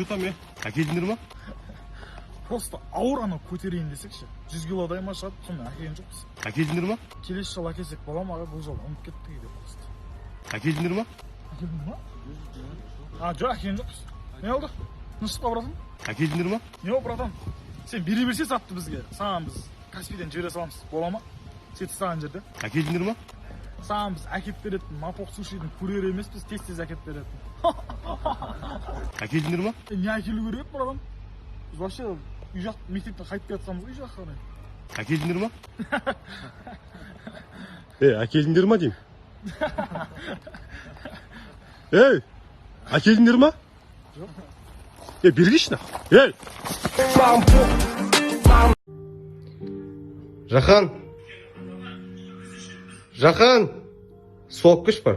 Айтам, әкелдіңдер ма? Просто ауыр ана көтерейін десекші. 100 килодай ма шығады, сонда әкелген жоқпыз. Әкелдіңдер ма? Келесі жыл әкелсек бола ма, бұл жол ұмытып кеттік дейді просто. Әкелдіңдер ма? Әкелдің ма? Жоқ, әкелген жоқпыз. Не oldu? Нұшыққа, братан? Әкелдіңдер ма? Не ол, братан? Сен бере берсе сатты бізге. Саған біз Каспийден жібере саламыз. Бола ма? Сеті саған жерде. Әкелдіңдер ма? Саған біз әкеп беретін, мапоқ сушидің көрер емес, біз тез әкеп беретін. Әкелдіңдер ма? Не әкелу керек, братан? Біз вообще үй жақ мектептен қайтып келе жатқанбыз ғой, үй жаққа қарай. Әкелдіңдер ма? Әкелдіңдер ма деймін? Әкелдіңдер ма? Жоқ. Бергейші на. Жақан, соққыш бар.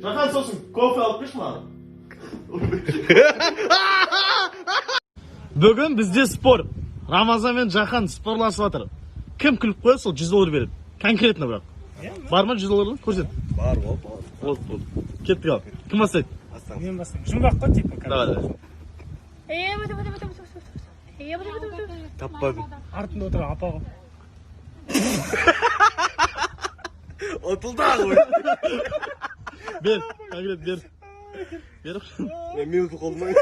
Жақан сосын кофе алып кеш маған. Бүгін бізде спор. Рамазан мен Жақан спорласып жатыр. Кім күліп қояды, сол $100 береді. Конкретно бірақ. Бар ма $100? Көрсет. Бар. Болды. Кеттік ал. Кім бастайды? Мен бастаймын. Жұмбақ қой типа. Давай. Таппадым. Артында отыр апа ғой. Отылды ғой. Бер, конкрет бер. Бер. Мен ұтыл қолдым.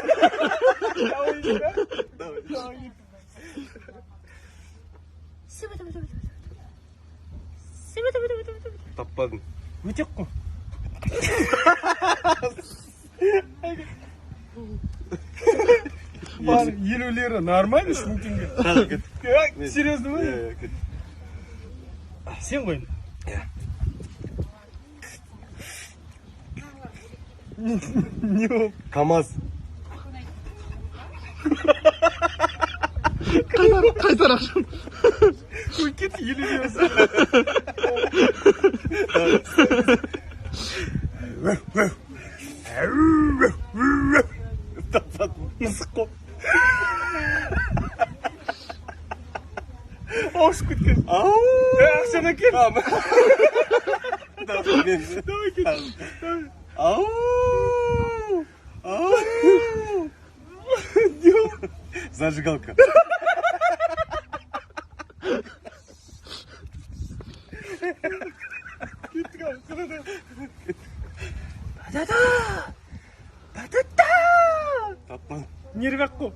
Таппадым. Өтек қой. Бар, елулері нормально, 1000 теңге. Серьезно ма? Сен ғой. Не ол? КамАЗ. Қайтар ақшам. Қой кет, елулері. Мысық қой. Ауышып кеткен. Ақшаны кел. Давай кет. Зажигалка. Таппан. Нервяк қой.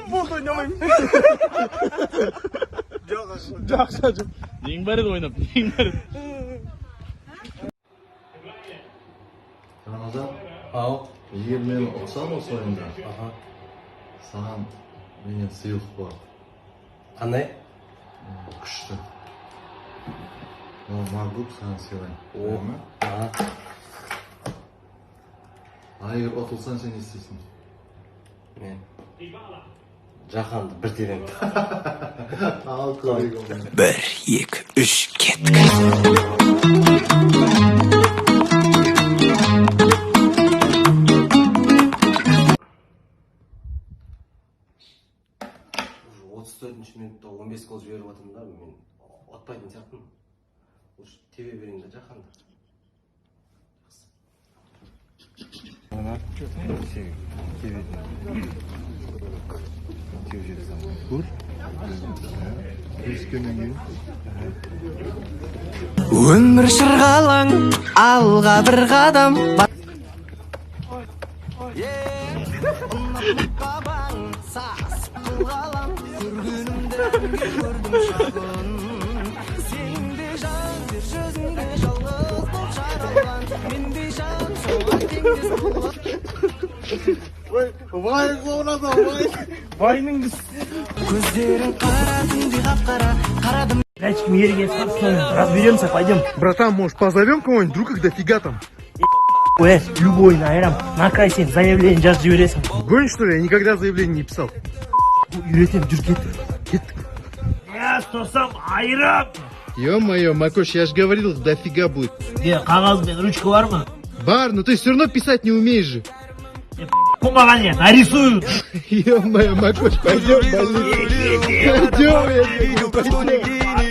Болды ойнамаймын. Жоқ. Ең бәрі де ойнап. Рамазан, Ау. егер мен ұтсам осы ойында, саған менен сыйлық болады. Қандай? Күшті. Ол MacBook саған сыйлайын. А егер ұтылсаң сен не істейсің? Мен Жақанды бір терем. Ал көйлек ол. 1, 2, 3, кеттік. Минутта 15 гол жіберіп жатырмын да, мен отпайтын сияқтымын. Лучше тебе берейін да Жақанды. Өмір шырғалаң, алға бір қадам. Vay zorladı vay. Вайның біз. Көздерің қара түнде қап-қара, қарадым. Датчик мерге собственно, разберемся, пойдем. Братан, может позовем кого-нибудь, вдруг их дофига там? Любой, наверное, накай сен заявление жазып жібересің. Гонишь, что ли? Я никогда заявление не писал. Үйретем, жүр кеттік. Я тұрсам айырам. Ё-моё, Макош, я же говорил, дофига будет. Қағаз бен ручка бар ма? Бар, но ты все равно писать не умеешь же. Помогай мне, нарисую. Ё-моё, Макош, пойдем в больницу. Пойдем, я говорю, пойдем.